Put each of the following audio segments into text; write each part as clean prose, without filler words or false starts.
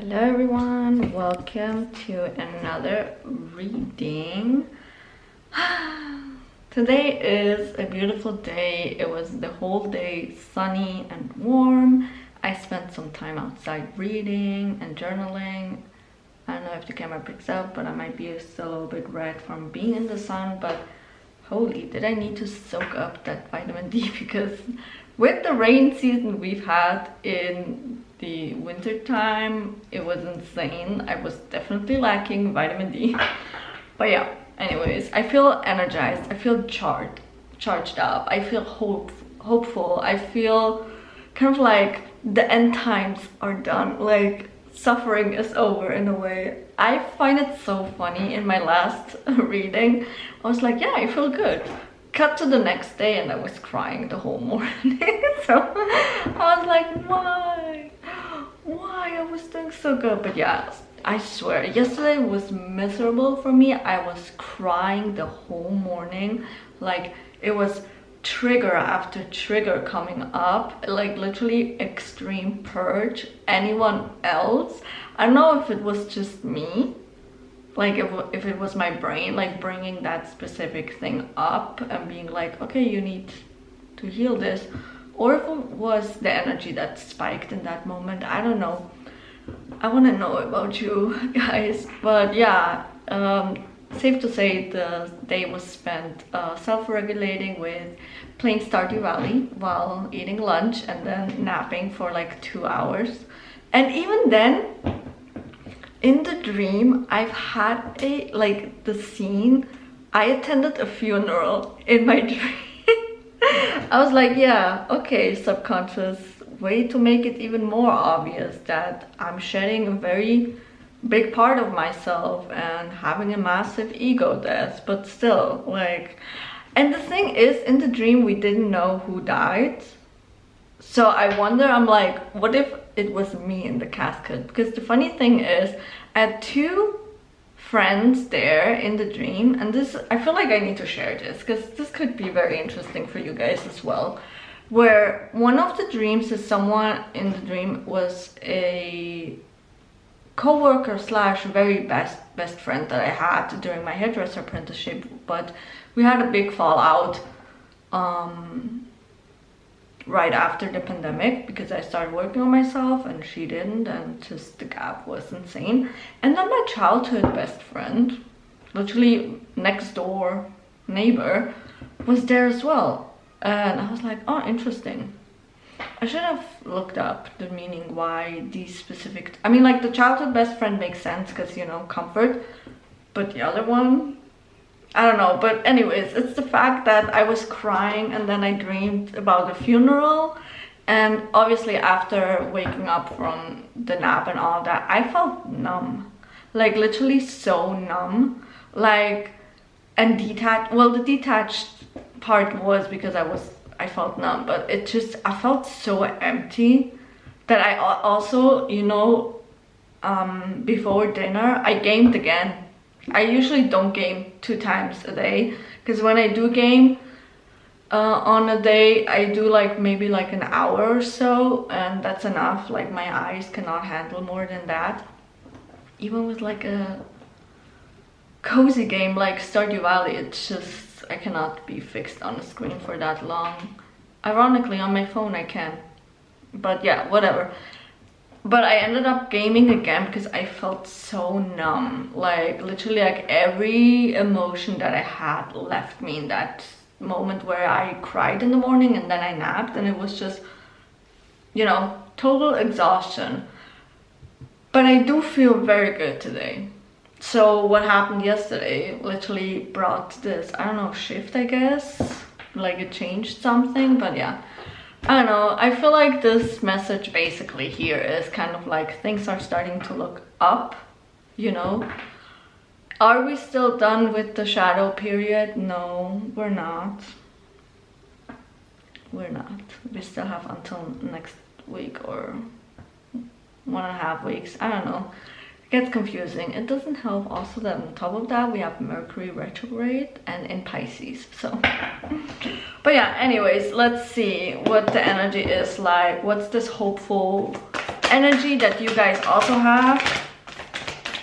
Hello everyone, welcome to another reading. Today is a beautiful day. It was the whole day sunny and warm. I spent some time outside reading and journaling. I don't know if the camera picks up, but I might be still a little bit red from being in the sun, but holy, did I need to soak up that vitamin D, because with the rain season we've had in the winter time, it was insane. I was definitely lacking vitamin D. But yeah, anyways, I feel energized. I feel charged up. I feel hopeful. I feel kind of like the end times are done. Like suffering is over in a way. I find it so funny. In my last reading, I was like, yeah, I feel good. Cut to the next day and I was crying the whole morning. So I was like, why I was doing so good. But yeah, I swear yesterday was miserable for me. I was crying the whole morning. Like it was trigger after trigger coming up, like literally extreme purge. Anyone else, I don't know if it was just me, like if it was my brain like bringing that specific thing up and being like, okay, you need to heal this, or if it was the energy that spiked in that moment. I don't know. I want to know about you guys. But yeah, safe to say the day was spent self-regulating with playing Stardew Valley while eating lunch and then napping for like 2 hours. And even then, in the dream, I've had the scene, I attended a funeral in my dream. I was like, yeah, okay, subconscious, way to make it even more obvious that I'm shedding a very big part of myself and having a massive ego death, but still, like, and the thing is, in the dream, we didn't know who died. So I wonder, I'm like, what if it was me in the casket? Because the funny thing is, I had two friends there in the dream, and this, I feel like I need to share this because this could be very interesting for you guys as well. Where one of the dreams is someone in the dream was a co-worker slash very best friend that I had during my hairdresser apprenticeship, but we had a big fallout right after the pandemic because I started working on myself and she didn't, and just the gap was insane. And then my childhood best friend, literally next door neighbor, was there as well. And I was like, oh, interesting. I should have looked up the meaning why these specific, I mean, like the childhood best friend makes sense because, you know, comfort, but the other one, I don't know. But anyways, it's the fact that I was crying and then I dreamed about a funeral, and obviously after waking up from the nap and all that, I felt numb, like literally so numb, like, and detached. Well, the detached part was because I felt numb, but it just, I felt so empty that I also, you know, before dinner I gamed again. I usually don't game 2 times a day, because when I do game on a day, I do like maybe like an hour or so, and that's enough. Like my eyes cannot handle more than that. Even with like a cozy game like Stardew Valley, it's just, I cannot be fixed on a screen for that long. Ironically, on my phone I can, but yeah, whatever. But I ended up gaming again because I felt so numb. Like literally, like every emotion that I had left me in that moment where I cried in the morning and then I napped, and it was just, you know, total exhaustion. But I do feel very good today. So what happened yesterday literally brought this, I don't know, shift, I guess. Like it changed something, but yeah. I don't know, I feel like this message basically here is kind of like things are starting to look up, you know. Are we still done with the shadow period? No, we're not. We're not. We still have until next week or 1.5 weeks. I don't know. It gets confusing. It doesn't help also that on top of that we have Mercury retrograde and in Pisces, so but yeah, anyways, let's see what the energy is like. What's this hopeful energy that you guys also have.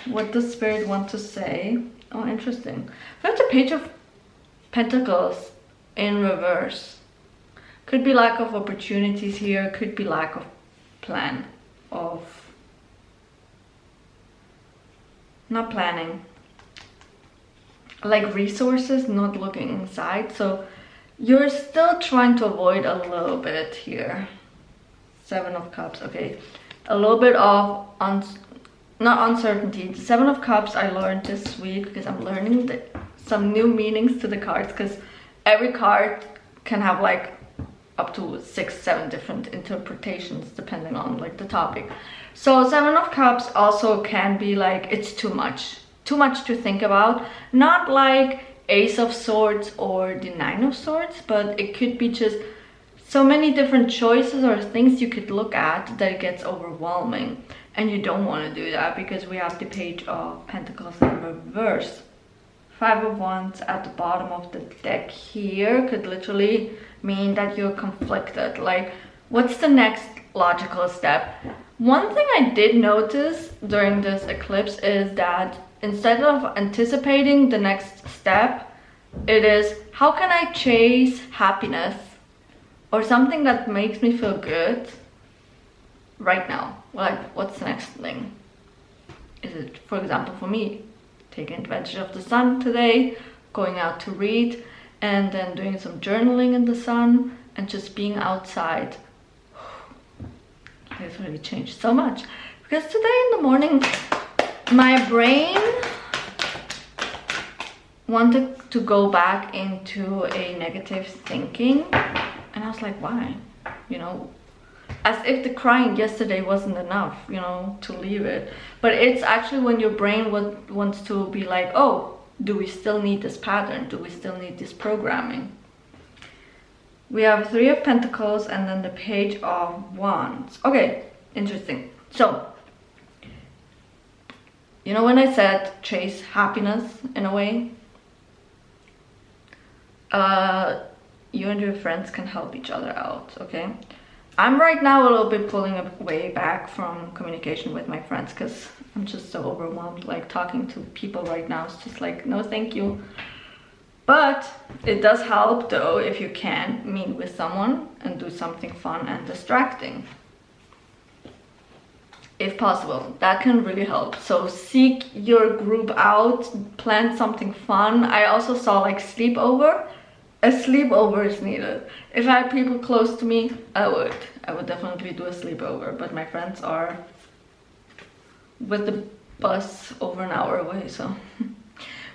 What does Spirit want to say? Oh, interesting. We have the Page of Pentacles in reverse. Could be lack of opportunities here, could be lack of plan, of not planning, like resources, not looking inside. So you're still trying to avoid a little bit here. 7 of Cups, okay. A little bit of not uncertainty. The 7 of Cups I learned this week because I'm learning some new meanings to the cards, because every card can have like up to 6, 7 different interpretations depending on like the topic. So 7 of Cups also can be like it's too much to think about. Not like Ace of Swords or the 9 of Swords, but it could be just so many different choices or things you could look at that it gets overwhelming. And you don't want to do that because we have the Page of Pentacles in reverse. 5 of Wands at the bottom of the deck here could literally mean that you're conflicted. Like, what's the next logical step? One thing I did notice during this eclipse is that instead of anticipating the next step, it is, how can I chase happiness or something that makes me feel good right now? Like, what's the next thing? Is it, for example, for me, taking advantage of the sun today, going out to read, and then doing some journaling in the sun and just being outside. It's really changed so much, because today in the morning my brain wanted to go back into a negative thinking, and I was like, why? You know, as if the crying yesterday wasn't enough, you know, to leave it. But it's actually when your brain wants to be like, oh, do we still need this pattern? Do we still need this programming? We have 3 of Pentacles and then the Page of Wands. Okay, interesting. So, you know when I said chase happiness in a way? You and your friends can help each other out, okay? I'm right now a little bit pulling away back from communication with my friends because I'm just so overwhelmed. Like, talking to people right now is just like, no thank you. But it does help though if you can meet with someone and do something fun and distracting. If possible, that can really help. So seek your group out, plan something fun. I also saw like sleepover. A sleepover is needed. If I had people close to me, I would definitely do a sleepover, but my friends are with the bus over an hour away, so.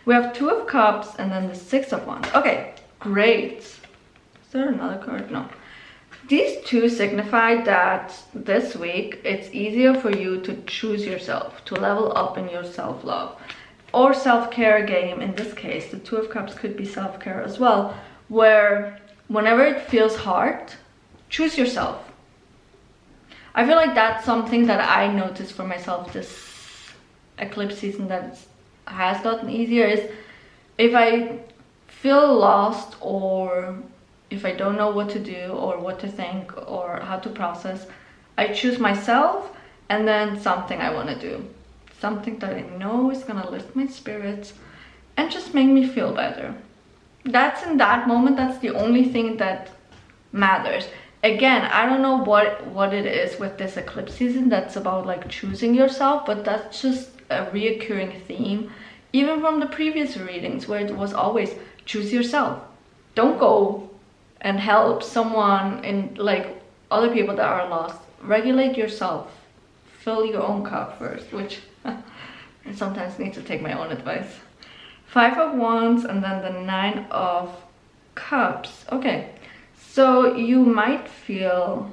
We have 2 of Cups and then the 6 of Wands. Okay, great. Is there another card? No. These 2 signify that this week it's easier for you to choose yourself, to level up in your self-love or self-care game. In this case, the 2 of Cups could be self-care as well, where whenever it feels hard, choose yourself. I feel like that's something that I noticed for myself this eclipse season that has gotten easier, is if I feel lost or if I don't know what to do or what to think or how to process, I choose myself and then something I want to do. Something that I know is gonna lift my spirits and just make me feel better. That's in that moment, that's the only thing that matters. Again, I don't know what it is with this eclipse season that's about like choosing yourself, but that's just a reoccurring theme, even from the previous readings where it was always choose yourself. Don't go and help someone in like other people that are lost. Regulate yourself. Fill your own cup first, which I sometimes need to take my own advice. 5 of Wands and then the 9 of Cups. Okay, so you might feel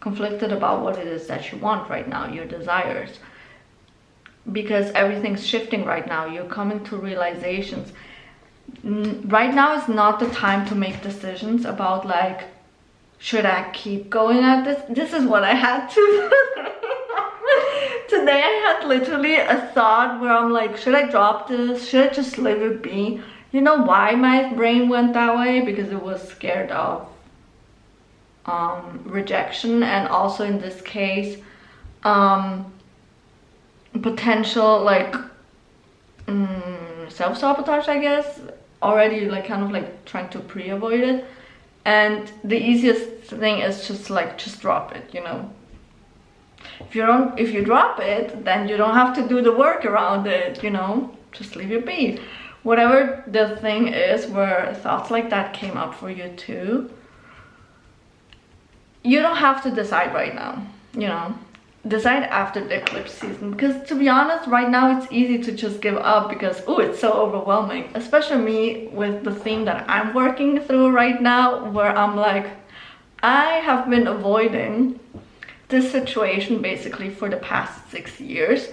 conflicted about what it is that you want right now, your desires, because everything's shifting right now. You're coming to realizations. Right now is not the time to make decisions about like, should I keep going at this? This is what I had to today. I had literally a thought where I'm like, should I drop this? Should I just let it be? You know why my brain went that way? Because it was scared of rejection, and also in this case potential like self-sabotage, I guess, already like kind of like trying to pre-avoid it. And the easiest thing is just drop it, you know. If you drop it, then you don't have to do the work around it, you know. Just leave it be. Whatever the thing is where thoughts like that came up for you too, you don't have to decide right now, you know. Decide after the eclipse season, because to be honest, right now it's easy to just give up because it's so overwhelming, especially me with the theme that I'm working through right now, where I'm like, I have been avoiding this situation basically for the past 6 years.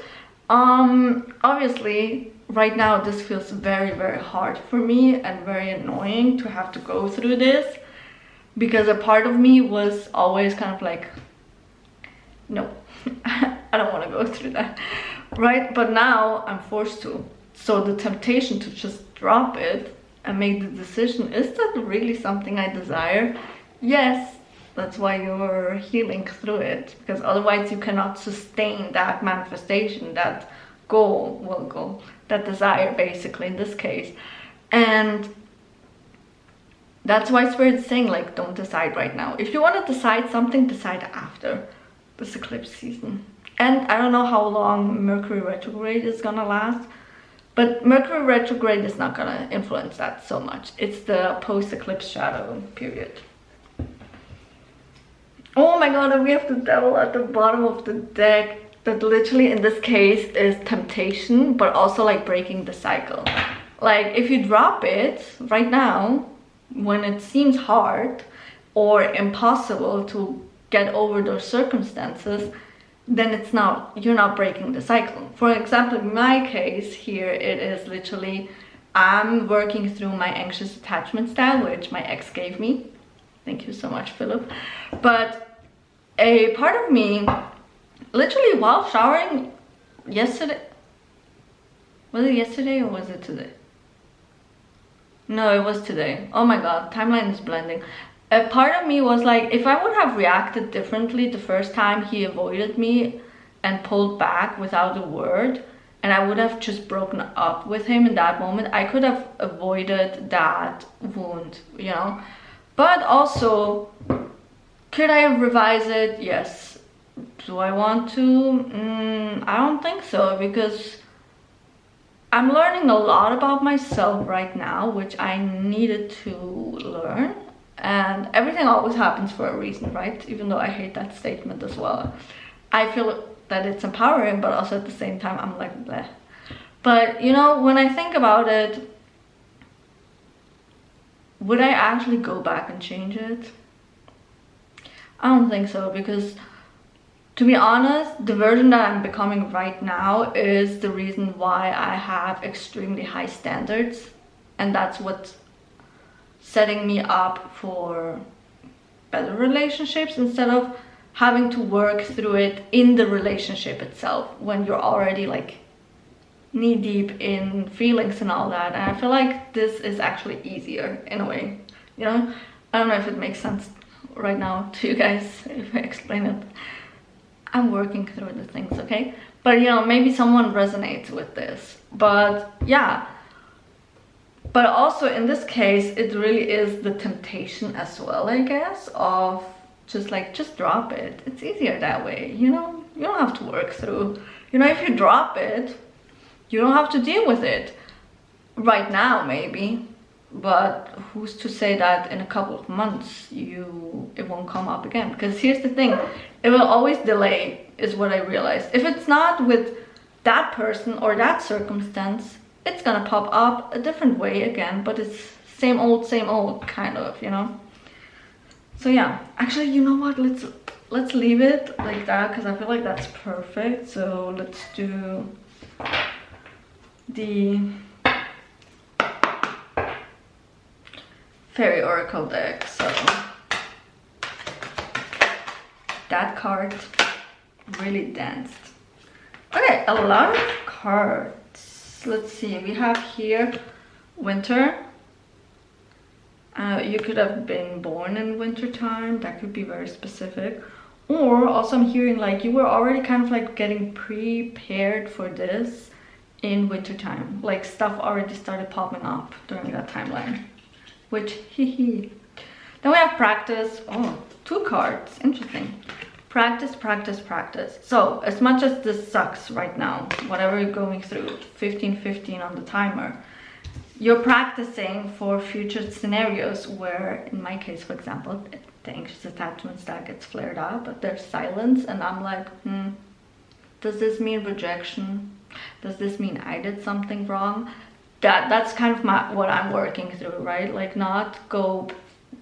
Obviously right now this feels very, very hard for me and very annoying to have to go through this, because a part of me was always kind of like, no, I don't want to go through that, right? But now I'm forced to. So the temptation to just drop it and make the decision, is that really something I desire? Yes, that's why you're healing through it, because otherwise you cannot sustain that manifestation, that goal, that desire basically in this case. And that's why Spirit is saying, like, don't decide right now. If you want to decide something, decide after this eclipse season. And I don't know how long Mercury retrograde is gonna last, but Mercury retrograde is not gonna influence that so much. It's the post-eclipse shadow period. Oh my god, and we have the devil at the bottom of the deck, that literally in this case is temptation, but also like breaking the cycle. Like if you drop it right now, when it seems hard or impossible to get over those circumstances, then you're not breaking the cycle. For example, in my case here, it is literally, I'm working through my anxious attachment style, which my ex gave me. Thank you so much, Philip. But a part of me, literally while showering yesterday, was it yesterday or was it today? No, it was today. Oh my god, timeline is blending. A part of me was like, if I would have reacted differently the first time he avoided me and pulled back without a word, and I would have just broken up with him in that moment, I could have avoided that wound, you know. But also, could I revise it? Yes. Do I want to? I don't think so, because I'm learning a lot about myself right now, which I needed to learn. And everything always happens for a reason, right? Even though I hate that statement as well. I feel that it's empowering, but also at the same time, I'm like, bleh. But, you know, when I think about it, would I actually go back and change it? I don't think so, because to be honest, the version that I'm becoming right now is the reason why I have extremely high standards. And that's what's setting me up for better relationships, instead of having to work through it in the relationship itself when you're already like knee deep in feelings and all that. And I feel like this is actually easier in a way, you know. I don't know if it makes sense right now to you guys if I explain it. I'm working through the things, okay? But you know, maybe someone resonates with this. But yeah, but also in this case, it really is the temptation as well, I guess, of just drop it. It's easier that way, you know. You don't have to work through, you know. If you drop it, you don't have to deal with it right now, maybe, but who's to say that in a couple of months it won't come up again? Because here's the thing, it will always delay, is what I realized. If it's not with that person or that circumstance, it's gonna pop up a different way again, but it's same old kind of, you know. So yeah, actually, you know what, let's leave it like that, because I feel like that's perfect. So let's do the Fairy Oracle deck. So that card really danced. Okay, a lot of cards. Let's see, we have here winter, You could have been born in wintertime. That could be very specific. Or also I'm hearing like you were already kind of like getting prepared for this in wintertime. Like stuff already started popping up during that timeline. Which, hee. Then we have practice. Oh, 2 cards. Interesting. Practice, practice, practice. So as much as this sucks right now, whatever you're going through, 15:15 on the timer, you're practicing for future scenarios where, in my case, for example, the anxious attachment stack gets flared up, but there's silence, and I'm like, does this mean rejection? Does this mean I did something wrong? That's kind of what I'm working through, right? Like not go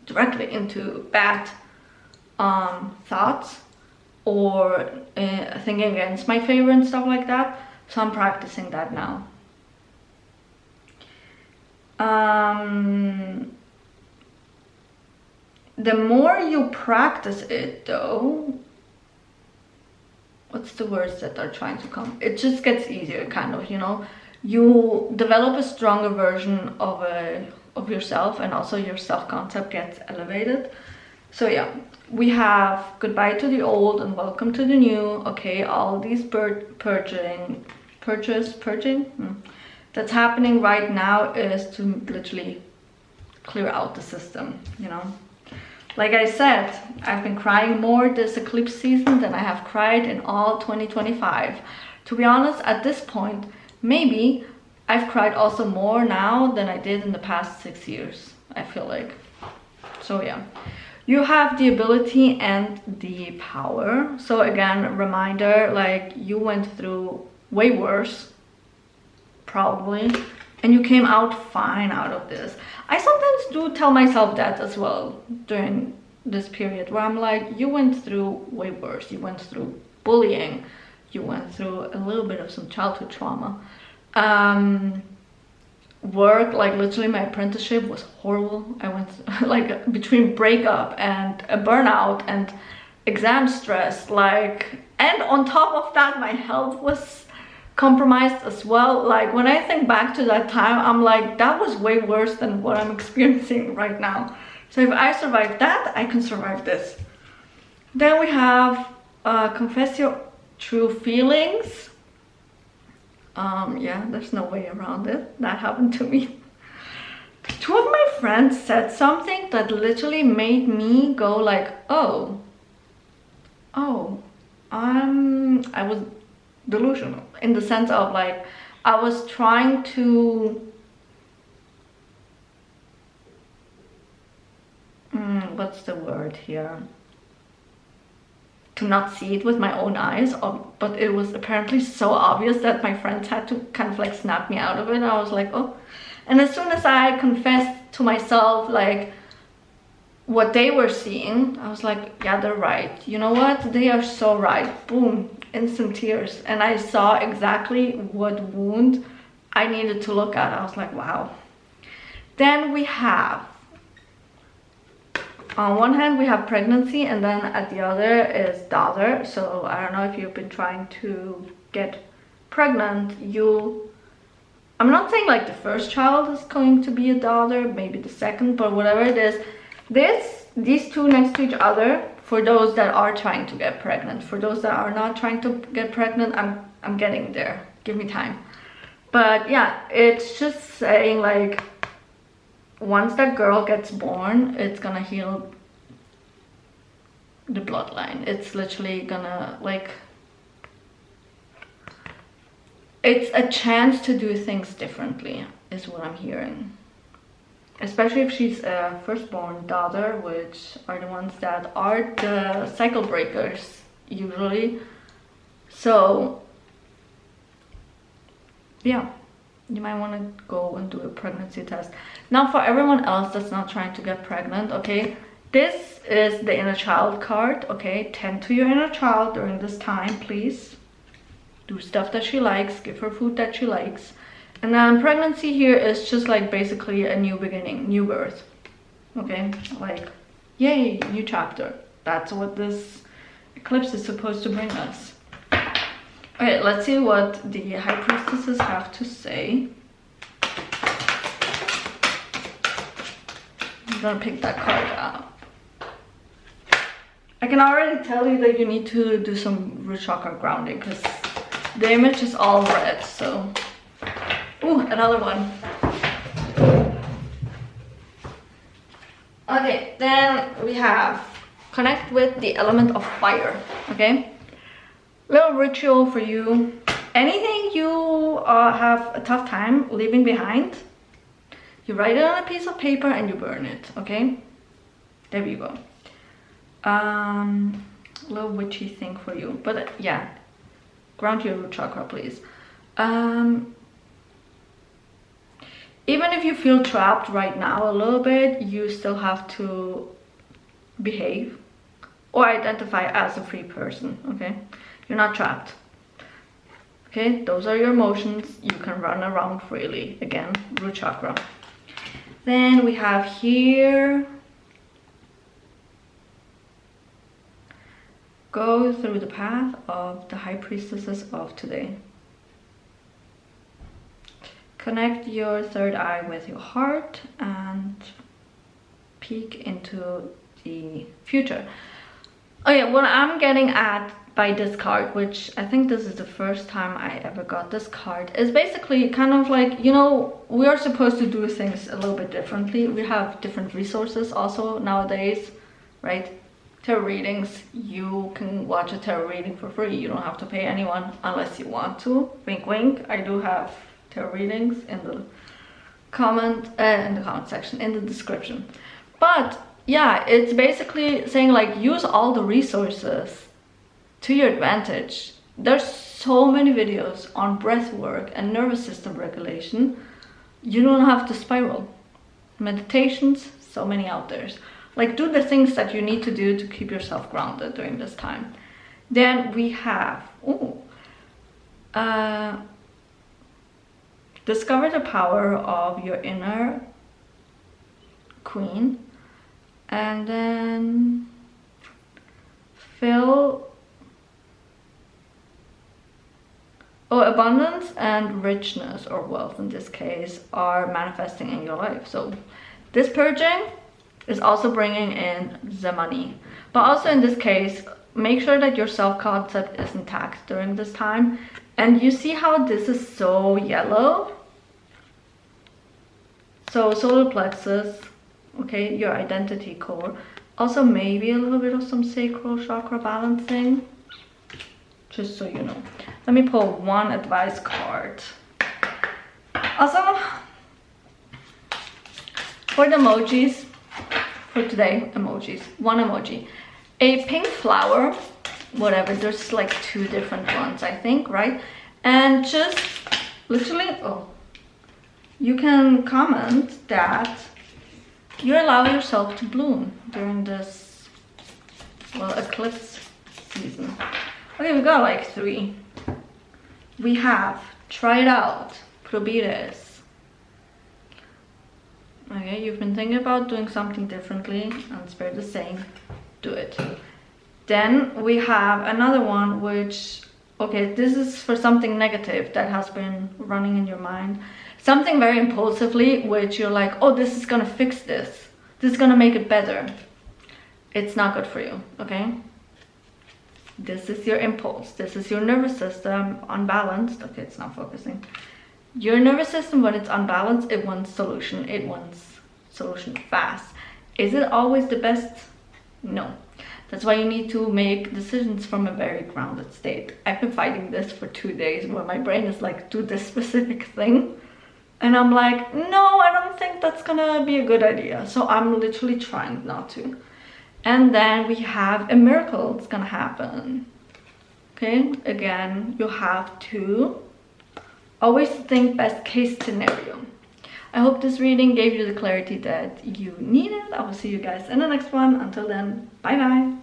directly into bad thoughts or thinking against my favor and stuff like that. So I'm practicing that now. The more you practice it though, what's the words that are trying to come? It just gets easier, kind of, you know. You develop a stronger version of yourself, and also your self-concept gets elevated. So yeah, we have goodbye to the old and welcome to the new. Okay, all these purging that's happening right now is to literally clear out the system, you know. Like I said, I've been crying more this eclipse season than I have cried in all 2025. To be honest, at this point, maybe I've cried also more now than I did in the past 6 years, I feel like. So yeah, you have the ability and the power. So again, reminder, like you went through way worse, probably, and you came out fine out of this. I sometimes do tell myself that as well during this period where I'm like, you went through way worse. You went through bullying. You went through a little bit of some childhood trauma. Work, like literally my apprenticeship was horrible. I went like between breakup and a burnout and exam stress, like, and on top of that my health was compromised as well. Like when I think back to that time, I'm like, that was way worse than what I'm experiencing right now. So if I survived that, I can survive this. Then we have confess your true feelings. Yeah, there's no way around it. That happened to me. 2 of my friends said something that literally made me go like, oh, I was delusional, in the sense of like I was trying to what's the word here, to not see it with my own eyes, but it was apparently so obvious that my friends had to kind of like snap me out of it. I was like, oh. And as soon as I confessed to myself like what they were seeing, I was like, yeah, they're right. You know what? They are so right. Boom, instant tears. And I saw exactly what wound I needed to look at. I was like, wow. Then we have, on one hand, we have pregnancy, and then at the other is daughter. So I don't know if you've been trying to get pregnant. I'm not saying like the first child is going to be a daughter, maybe the second, but whatever it is, these 2 next to each other, for those that are trying to get pregnant. For those that are not trying to get pregnant, I'm getting there. Give me time. But yeah, it's just saying like, once that girl gets born, it's gonna heal the bloodline. It's literally gonna like, it's a chance to do things differently, is what I'm hearing. Especially if she's a firstborn daughter, which are the ones that are the cycle breakers usually. So yeah, you might want to go and do a pregnancy test. Now for everyone else that's not trying to get pregnant, okay, this is the inner child card. Okay, tend to your inner child during this time, please. Do stuff that she likes, give her food that she likes. And then pregnancy here is just like basically a new beginning, new birth. Okay, like, yay, new chapter. That's what this eclipse is supposed to bring us. Okay, let's see what the high priestesses have to say. I'm gonna pick that card up. I can already tell you that you need to do some root chakra grounding because the image is all red, so... Ooh, another one. Okay, then we have connect with the element of fire, okay? Little ritual for you. Anything you have a tough time leaving behind, you write it on a piece of paper and you burn it, okay? There you go. Little witchy thing for you, but yeah, ground your root chakra, please. Even if you feel trapped right now a little bit, you still have to behave or identify as a free person, okay? You're not trapped. Okay, those are your emotions. You can run around freely. Again, root chakra. Then we have here, go through the path of the high priestesses of today. Connect your third eye with your heart and peek into the future. Okay, what I'm getting at by this card, which I think this is the first time I ever got this card, is basically kind of like, you know, we are supposed to do things a little bit differently. We have different resources also nowadays, right? Tarot readings, you can watch a tarot reading for free. You don't have to pay anyone unless you want to. Wink wink. I do have tarot readings in the comment section, in the description. But yeah, it's basically saying like use all the resources to your advantage. There's so many videos on breath work and nervous system regulation. You don't have to spiral. Meditations, so many out there. Like, do the things that you need to do to keep yourself grounded during this time. Then we have discover the power of your inner queen, and then feel abundance and richness, or wealth in this case, are manifesting in your life. So this purging is also bringing in the money, but also in this case, make sure that your self-concept is intact during this time. And you see how this is so yellow? So solar plexus, okay, your identity core. Also maybe a little bit of some sacral chakra balancing, just so you know. Let me pull one advice card. Also, for the emojis, for today, emojis, one emoji. A pink flower, whatever, there's like 2 different ones, I think, right? And just literally, you can comment that you allow yourself to bloom during this, well, eclipse season. Okay, we got like 3. We have try it out, probires. Okay, you've been thinking about doing something differently and Spirit is saying, do it. Then we have another one which, okay, this is for something negative that has been running in your mind. Something very impulsively, which you're like, oh, this is gonna fix this. This is gonna make it better. It's not good for you, okay? This is your impulse. This is your nervous system unbalanced. Okay, it's not focusing. Your nervous system, when it's unbalanced, it wants solution. It wants solution fast. Is it always the best? No. That's why you need to make decisions from a very grounded state. I've been fighting this for 2 days where my brain is like, do this specific thing. And I'm like, no, I don't think that's gonna be a good idea. So I'm literally trying not to. And then we have a miracle that's gonna happen. Okay, again, you have to always think best case scenario. I hope this reading gave you the clarity that you needed. I will see you guys in the next one. Until then, bye bye.